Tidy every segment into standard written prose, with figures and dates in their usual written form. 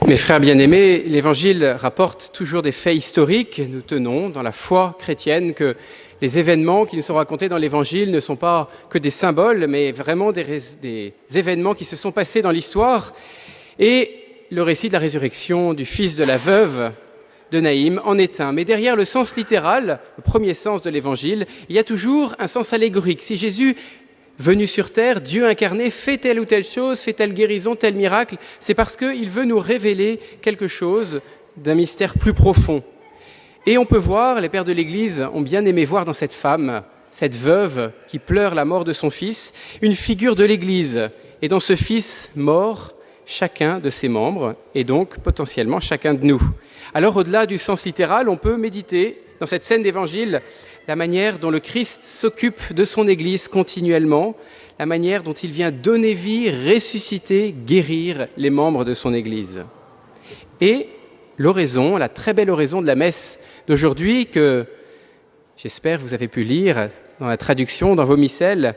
Mes frères bien-aimés, l'Évangile rapporte toujours des faits historiques. Nous tenons dans la foi chrétienne que les événements qui nous sont racontés dans l'Évangile ne sont pas que des symboles, mais vraiment des événements qui se sont passés dans l'histoire. Et le récit de la résurrection du fils de la veuve de Naïm en est un. Mais derrière le sens littéral, le premier sens de l'Évangile, il y a toujours un sens allégorique. Si Jésus venu sur terre, Dieu incarné, fait telle ou telle chose, fait telle guérison, tel miracle, c'est parce qu'il veut nous révéler quelque chose d'un mystère plus profond. Et on peut voir, les pères de l'Église ont bien aimé voir dans cette femme, cette veuve qui pleure la mort de son fils, une figure de l'Église. Et dans ce fils mort, chacun de ses membres, et donc potentiellement chacun de nous. Alors au-delà du sens littéral, on peut méditer dans cette scène d'évangile la manière dont le Christ s'occupe de son Église continuellement, la manière dont il vient donner vie, ressusciter, guérir les membres de son Église. Et l'oraison, la très belle oraison de la messe d'aujourd'hui que j'espère vous avez pu lire dans la traduction, dans vos missels,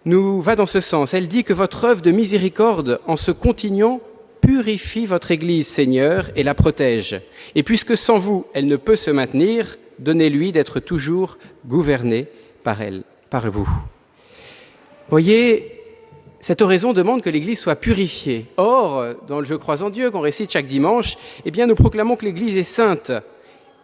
nous va dans ce sens. Elle dit que votre œuvre de miséricorde en se continuant purifie votre Église, Seigneur, et la protège. Et puisque sans vous, elle ne peut se maintenir, donnez-lui d'être toujours gouverné par elle, par vous. Voyez, cette oraison demande que l'Église soit purifiée. Or, dans le Je crois en Dieu qu'on récite chaque dimanche, eh bien, nous proclamons que l'Église est sainte.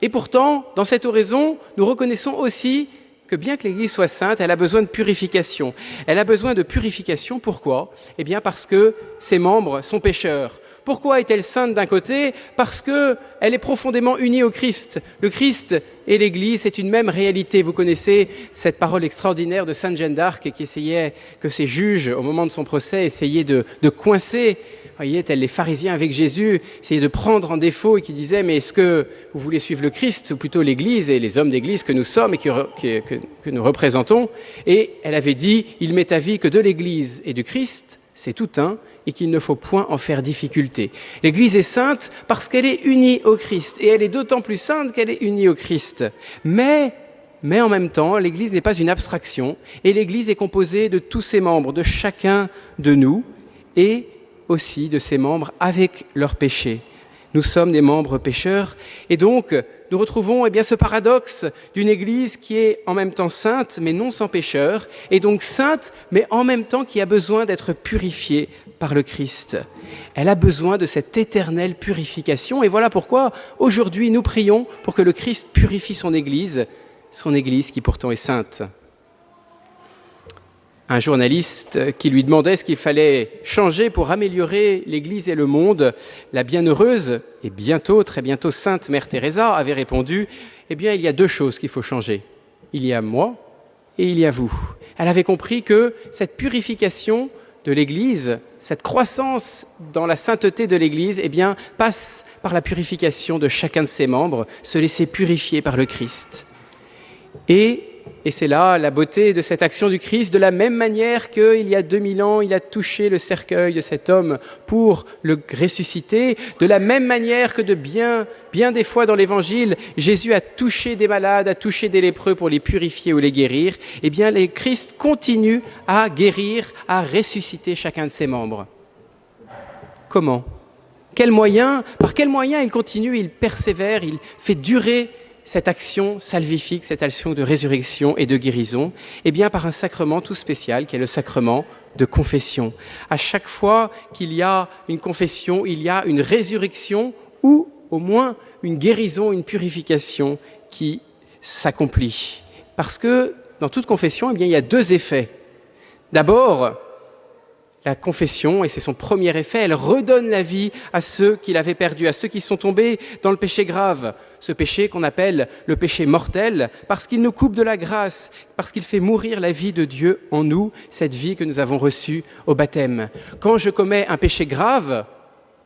Et pourtant, dans cette oraison, nous reconnaissons aussi que bien que l'Église soit sainte, elle a besoin de purification. Elle a besoin de purification, pourquoi ? Eh bien parce que ses membres sont pécheurs. Pourquoi est-elle sainte d'un côté ? Parce qu'elle est profondément unie au Christ. Le Christ et l'Église, c'est une même réalité. Vous connaissez cette parole extraordinaire de Sainte Jeanne d'Arc qui essayait, que ses juges, au moment de son procès, essayaient de coincer, voyez, tels les pharisiens avec Jésus, essayaient de prendre en défaut et qui disaient « Mais est-ce que vous voulez suivre le Christ ou plutôt l'Église et les hommes d'Église que nous sommes et que nous représentons ?» Et elle avait dit « Il m'est avis que de l'Église et du Christ, c'est tout un, et qu'il ne faut point en faire difficulté. » L'Église est sainte parce qu'elle est unie au Christ, et elle est d'autant plus sainte qu'elle est unie au Christ. Mais en même temps, l'Église n'est pas une abstraction, et l'Église est composée de tous ses membres, de chacun de nous, et aussi de ses membres avec leurs péchés. Nous sommes des membres pécheurs, et donc nous retrouvons ce paradoxe d'une Église qui est en même temps sainte, mais non sans pécheur, et donc sainte, mais en même temps qui a besoin d'être purifiée par le Christ. Elle a besoin de cette éternelle purification, et voilà pourquoi aujourd'hui nous prions pour que le Christ purifie son Église qui pourtant est sainte. Un journaliste qui lui demandait ce qu'il fallait changer pour améliorer l'Église et le monde, la bienheureuse et très bientôt sainte Mère Teresa avait répondu « Eh bien, il y a deux choses qu'il faut changer. Il y a moi et il y a vous. » Elle avait compris que cette purification de l'Église, cette croissance dans la sainteté de l'Église, passe par la purification de chacun de ses membres, se laisser purifier par le Christ. Et c'est là la beauté de cette action du Christ, de la même manière qu'il y a 2000 ans, il a touché le cercueil de cet homme pour le ressusciter, de la même manière que de bien des fois dans l'Évangile, Jésus a touché des malades, a touché des lépreux pour les purifier ou les guérir, le Christ continue à guérir, à ressusciter chacun de ses membres. Comment ? Par quels moyens il continue, il persévère, il fait durer cette action salvifique, cette action de résurrection et de guérison, par un sacrement tout spécial qui est le sacrement de confession. À chaque fois qu'il y a une confession, il y a une résurrection ou au moins une guérison, une purification qui s'accomplit. Parce que dans toute confession, il y a deux effets. D'abord, la confession, et c'est son premier effet, elle redonne la vie à ceux qui l'avaient perdu, à ceux qui sont tombés dans le péché grave, ce péché qu'on appelle le péché mortel, parce qu'il nous coupe de la grâce, parce qu'il fait mourir la vie de Dieu en nous, cette vie que nous avons reçue au baptême. Quand je commets un péché grave,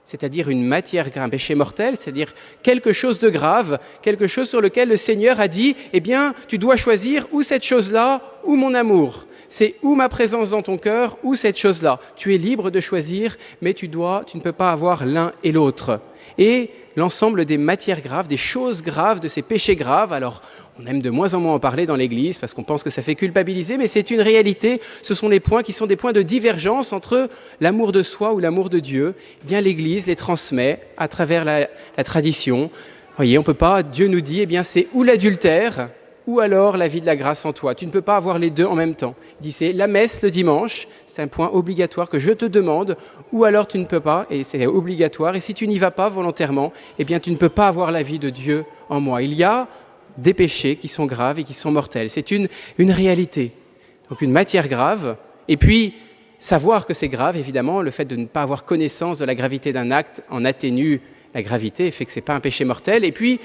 c'est-à-dire une matière grave, un péché mortel, c'est-à-dire quelque chose de grave, quelque chose sur lequel le Seigneur a dit « tu dois choisir ou cette chose-là ou mon amour ». C'est ou ma présence dans ton cœur ou cette chose-là. Tu es libre de choisir, mais tu ne peux pas avoir l'un et l'autre. et l'ensemble des matières graves, des choses graves, de ces péchés graves. Alors, on aime de moins en moins en parler dans l'Église parce qu'on pense que ça fait culpabiliser, mais c'est une réalité. Ce sont les points qui sont des points de divergence entre l'amour de soi ou l'amour de Dieu. Eh bien, l'Église les transmet à travers la tradition. Vous voyez, on peut pas, Dieu nous dit, eh bien, c'est ou l'adultère, ou alors la vie de la grâce en toi. Tu ne peux pas avoir les deux en même temps. Il dit, c'est la messe le dimanche, c'est un point obligatoire que je te demande, ou alors tu ne peux pas, et c'est obligatoire. Et si tu n'y vas pas volontairement, eh bien, tu ne peux pas avoir la vie de Dieu en moi. Il y a des péchés qui sont graves et qui sont mortels. C'est une réalité. Donc une matière grave, et puis savoir que c'est grave, évidemment, le fait de ne pas avoir connaissance de la gravité d'un acte en atténue la gravité, fait que ce n'est pas un péché mortel. Et puis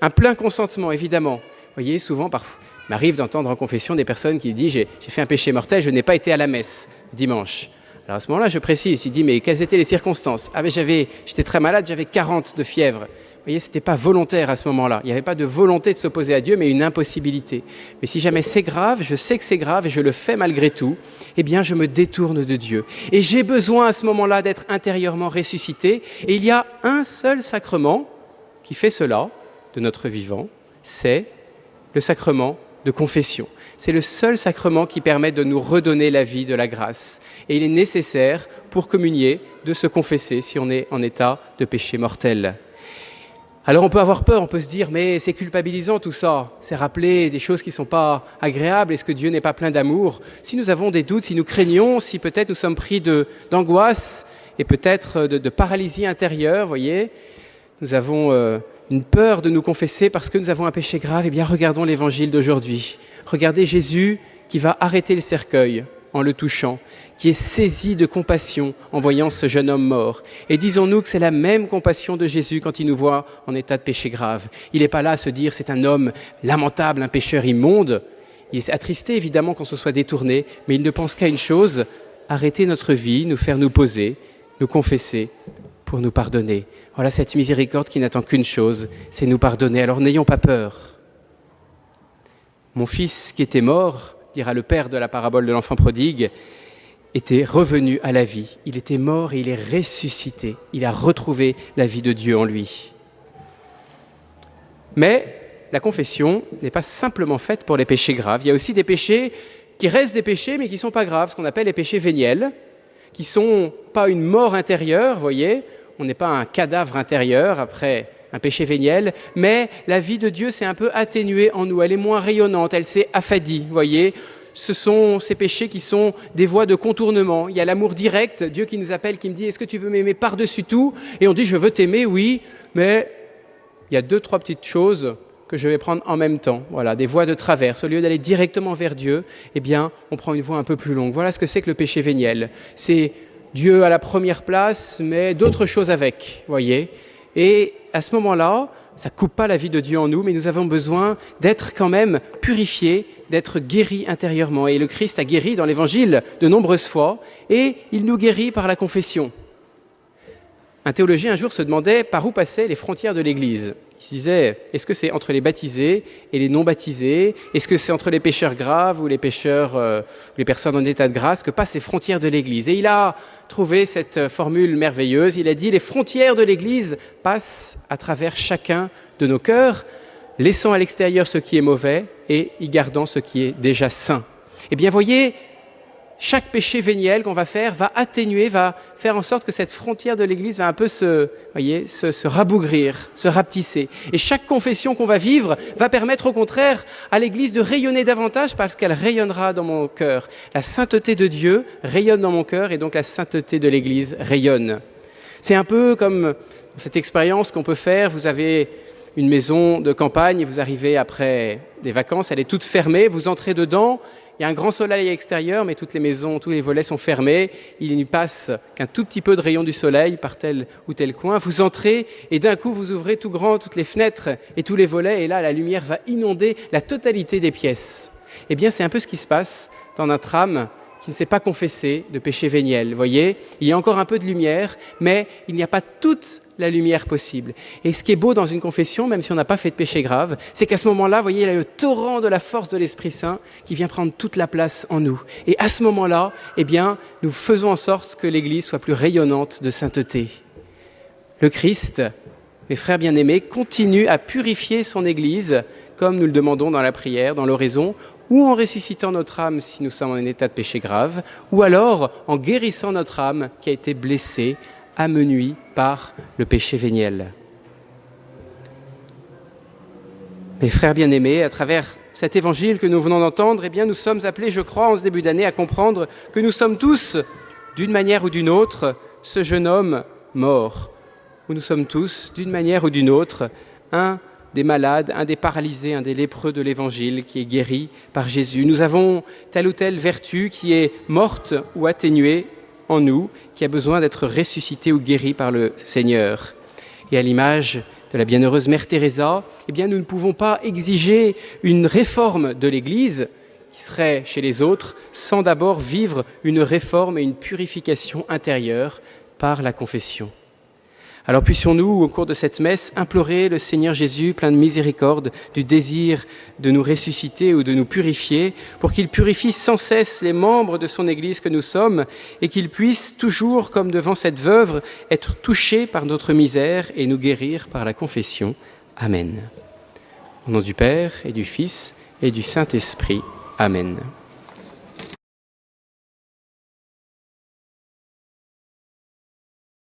un plein consentement, évidemment. Vous voyez, souvent, parfois, il m'arrive d'entendre en confession des personnes qui disent « j'ai fait un péché mortel, je n'ai pas été à la messe dimanche ». Alors à ce moment-là, je précise, je dis « mais quelles étaient les circonstances ?» Ah ben j'étais très malade, j'avais 40 de fièvre. Vous voyez, ce n'était pas volontaire à ce moment-là. Il n'y avait pas de volonté de s'opposer à Dieu, mais une impossibilité. Mais si jamais c'est grave, je sais que c'est grave et je le fais malgré tout, eh bien je me détourne de Dieu. Et j'ai besoin à ce moment-là d'être intérieurement ressuscité. Et il y a un seul sacrement qui fait cela de notre vivant, c'est le sacrement de confession. C'est le seul sacrement qui permet de nous redonner la vie de la grâce. Et il est nécessaire, pour communier, de se confesser si on est en état de péché mortel. Alors on peut avoir peur, on peut se dire « mais c'est culpabilisant tout ça, c'est rappeler des choses qui ne sont pas agréables, est-ce que Dieu n'est pas plein d'amour ?» Si nous avons des doutes, si nous craignons, si peut-être nous sommes pris d'angoisse et peut-être de paralysie intérieure, voyez, nous avons une peur de nous confesser parce que nous avons un péché grave, eh bien regardons l'évangile d'aujourd'hui. Regardez Jésus qui va arrêter le cercueil en le touchant, qui est saisi de compassion en voyant ce jeune homme mort. Et disons-nous que c'est la même compassion de Jésus quand il nous voit en état de péché grave. Il n'est pas là à se dire c'est un homme lamentable, un pécheur immonde. Il est attristé évidemment qu'on se soit détourné, mais il ne pense qu'à une chose, arrêter notre vie, nous faire nous poser, nous confesser pour nous pardonner. Voilà cette miséricorde qui n'attend qu'une chose, c'est nous pardonner. Alors n'ayons pas peur. Mon fils qui était mort, dira le père de la parabole de l'enfant prodigue, était revenu à la vie. Il était mort et il est ressuscité. Il a retrouvé la vie de Dieu en lui. Mais la confession n'est pas simplement faite pour les péchés graves. Il y a aussi des péchés qui restent des péchés, mais qui ne sont pas graves, ce qu'on appelle les péchés véniels, qui ne sont pas une mort intérieure, vous voyez, on n'est pas un cadavre intérieur après un péché véniel, mais la vie de Dieu s'est un peu atténuée en nous, elle est moins rayonnante, elle s'est affadie, vous voyez. Ce sont ces péchés qui sont des voies de contournement. Il y a l'amour direct, Dieu qui nous appelle, qui me dit « Est-ce que tu veux m'aimer par-dessus tout ?» Et on dit « Je veux t'aimer, oui, mais il y a 2-3 petites choses que je vais prendre en même temps. » Voilà, des voies de traverse. Au lieu d'aller directement vers Dieu, eh bien, on prend une voie un peu plus longue. Voilà ce que c'est que le péché véniel. C'est Dieu à la première place, mais d'autres choses avec, voyez. Et à ce moment-là, ça ne coupe pas la vie de Dieu en nous, mais nous avons besoin d'être quand même purifiés, d'être guéris intérieurement. Et le Christ a guéri dans l'Évangile de nombreuses fois, et il nous guérit par la confession. Un théologien un jour se demandait par où passaient les frontières de l'Église. Il se disait, est-ce que c'est entre les baptisés et les non-baptisés? Est-ce que c'est entre les pécheurs graves ou les pécheurs, les personnes en état de grâce que passent les frontières de l'Église? Et il a trouvé cette formule merveilleuse. Il a dit, les frontières de l'Église passent à travers chacun de nos cœurs, laissant à l'extérieur ce qui est mauvais et y gardant ce qui est déjà saint. Eh bien, voyez, chaque péché véniel qu'on va faire va atténuer, va faire en sorte que cette frontière de l'Église va un peu se rabougrir, se rapetisser. Et chaque confession qu'on va vivre va permettre au contraire à l'Église de rayonner davantage parce qu'elle rayonnera dans mon cœur. La sainteté de Dieu rayonne dans mon cœur et donc la sainteté de l'Église rayonne. C'est un peu comme cette expérience qu'on peut faire. Vous avez une maison de campagne, vous arrivez après des vacances, elle est toute fermée, vous entrez dedans, il y a un grand soleil extérieur, mais toutes les maisons, tous les volets sont fermés, il n'y passe qu'un tout petit peu de rayon du soleil par tel ou tel coin, vous entrez et d'un coup vous ouvrez tout grand toutes les fenêtres et tous les volets et là la lumière va inonder la totalité des pièces. Eh bien c'est un peu ce qui se passe dans notre âme qui ne s'est pas confessé de péché véniel. Vous voyez, il y a encore un peu de lumière, mais il n'y a pas toute la lumière possible. Et ce qui est beau dans une confession, même si on n'a pas fait de péché grave, c'est qu'à ce moment-là, vous voyez, il y a le torrent de la force de l'Esprit Saint qui vient prendre toute la place en nous. Et à ce moment-là, eh bien, nous faisons en sorte que l'Église soit plus rayonnante de sainteté. Le Christ, mes frères bien-aimés, continue à purifier son Église, comme nous le demandons dans la prière, dans l'oraison, ou en ressuscitant notre âme si nous sommes en état de péché grave, ou alors en guérissant notre âme qui a été blessée, amenuie par le péché véniel. Mes frères bien-aimés, à travers cet évangile que nous venons d'entendre, eh bien, nous sommes appelés, je crois, en ce début d'année, à comprendre que nous sommes tous, d'une manière ou d'une autre, ce jeune homme mort. Où nous sommes tous, d'une manière ou d'une autre, un des malades, un des paralysés, un des lépreux de l'Évangile qui est guéri par Jésus. Nous avons telle ou telle vertu qui est morte ou atténuée en nous, qui a besoin d'être ressuscitée ou guérie par le Seigneur. Et à l'image de la bienheureuse Mère Teresa, eh bien, nous ne pouvons pas exiger une réforme de l'Église qui serait chez les autres sans d'abord vivre une réforme et une purification intérieure par la confession. Alors puissions-nous, au cours de cette messe, implorer le Seigneur Jésus, plein de miséricorde, du désir de nous ressusciter ou de nous purifier, pour qu'il purifie sans cesse les membres de son Église que nous sommes et qu'il puisse toujours, comme devant cette veuve, être touché par notre misère et nous guérir par la confession. Amen. Au nom du Père et du Fils et du Saint-Esprit. Amen.